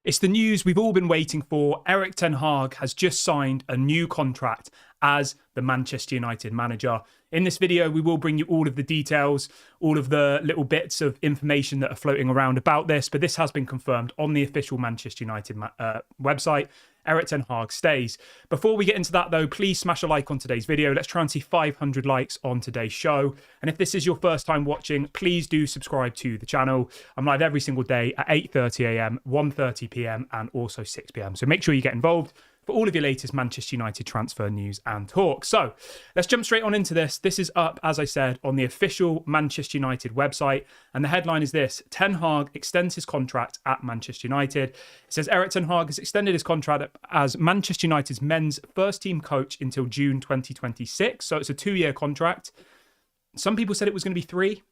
It's the news we've all been waiting for. Erik ten Hag has just signed a new contract as the Manchester United manager. In this video, we will bring you all of the details, all of the little bits of information that are floating around about this, but this has been confirmed on the official Manchester United website. Erik ten Hag stays. Before we get into that though, please smash a like on today's video. Let's try and see 500 likes on today's show. And if this is your first time watching, please do subscribe to the channel. I'm live every single day at 8:30 a.m, 1:30 p.m, and also 6 p.m. So make sure you get involved for all of your latest Manchester United transfer news and talk. So let's jump straight on into this. This is up, as I said, on the official Manchester United website. And the headline is this: Ten Hag extends his contract at Manchester United. It says Erik ten Hag has extended his contract as Manchester United's men's first team coach until June 2026. So it's a 2-year contract. Some people said it was going to be 3.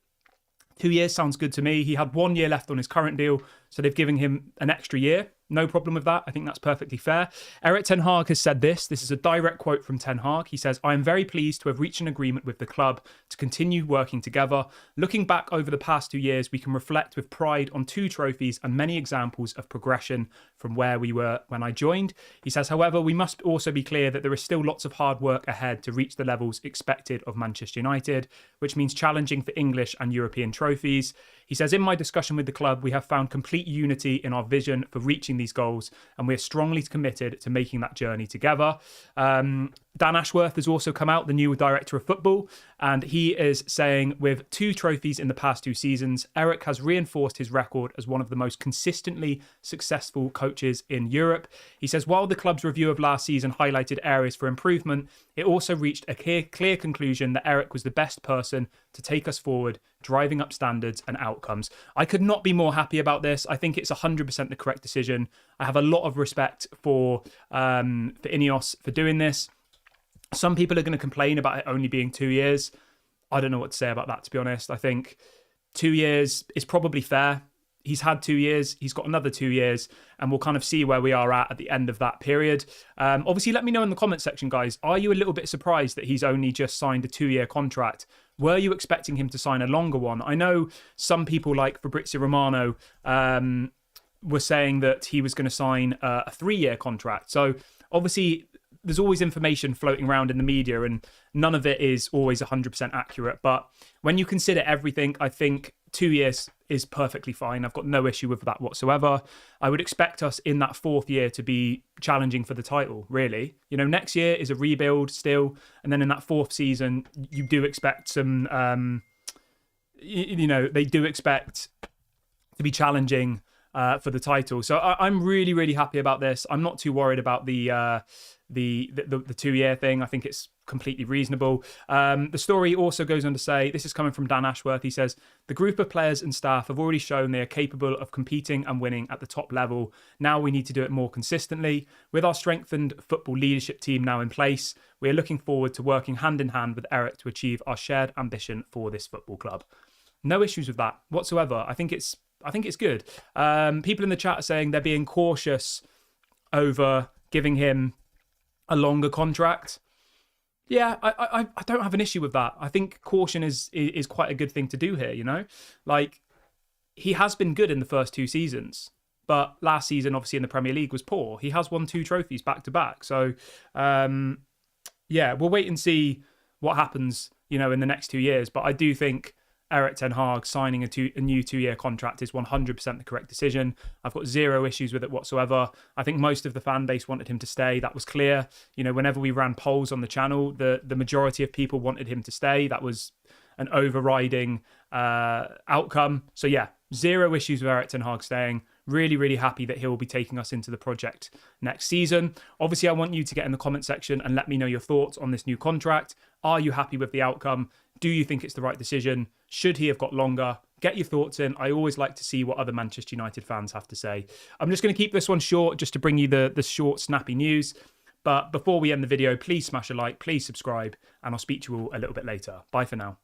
2 years sounds good to me. He had 1 year left on his current deal, so they've given him an extra year. No problem with that. I think that's perfectly fair. Erik ten Hag has said this. This is a direct quote from Ten Hag. He says, "I am very pleased to have reached an agreement with the club to continue working together. Looking back over the past 2 years, we can reflect with pride on 2 trophies and many examples of progression from where we were when I joined." He says, however, we must also be clear that there is still lots of hard work ahead to reach the levels expected of Manchester United, which means challenging for English and European trophies. He says, in my discussion with the club, we have found complete unity in our vision for reaching these goals, and we're strongly committed to making that journey together. Dan Ashworth has also come out, the new director of football, and he is saying with 2 trophies in the past 2 seasons, Erik has reinforced his record as one of the most consistently successful coaches in Europe. He says, while the club's review of last season highlighted areas for improvement, it also reached a clear conclusion that Erik was the best person to take us forward, driving up standards and outcomes. I could not be more happy about this. I think it's 100% the correct decision. I have a lot of respect for Ineos for doing this. Some people are going to complain about it only being 2 years. I don't know what to say about that, to be honest. I think 2 years is probably fair. He's had 2 years. He's got another 2 years, and we'll kind of see where we are at the end of that period. Obviously, let me know in the comment section, guys. Are you a little bit surprised that he's only just signed a 2-year contract? Were you expecting him to sign a longer one? I know some people like Fabrizio Romano were saying that he was going to sign a 3-year contract. So obviously, there's always information floating around in the media, and none of it is always 100% accurate. But when you consider everything, I think 2 years is perfectly fine. I've got no issue with that whatsoever. I would expect us in that 4th year to be challenging for the title, really. You know, next year is a rebuild still. And then in that 4th season, you do expect some, they do expect to be challenging for the title. So I'm really, really happy about this. I'm not too worried about the 2-year thing. I think it's completely reasonable. The story also goes on to say, this is coming from Dan Ashworth. He says, the group of players and staff have already shown they are capable of competing and winning at the top level. Now we need to do it more consistently. With our strengthened football leadership team now in place, we are looking forward to working hand in hand with Erik to achieve our shared ambition for this football club. No issues with that whatsoever. I think it's good. People in the chat are saying they're being cautious over giving him a longer contract. Yeah, I don't have an issue with that. I think caution is quite a good thing to do here, you know? Like, he has been good in the first 2 seasons, but last season, obviously, in the Premier League was poor. He has won 2 trophies back to back. So, yeah, we'll wait and see what happens, you know, in the next 2 years. But I do think Erik ten Hag signing a new 2-year contract is 100% the correct decision. I've got 0 issues with it whatsoever. I think most of the fan base wanted him to stay. That was clear. You know, whenever we ran polls on the channel, the majority of people wanted him to stay. That was an overriding outcome. So yeah, 0 issues with Erik ten Hag staying. Really, really happy that he'll be taking us into the project next season. Obviously, I want you to get in the comment section and let me know your thoughts on this new contract. Are you happy with the outcome? Do you think it's the right decision? Should he have got longer? Get your thoughts in. I always like to see what other Manchester United fans have to say. I'm just going to keep this one short just to bring you the short, snappy news. But before we end the video, please smash a like, please subscribe, and I'll speak to you all a little bit later. Bye for now.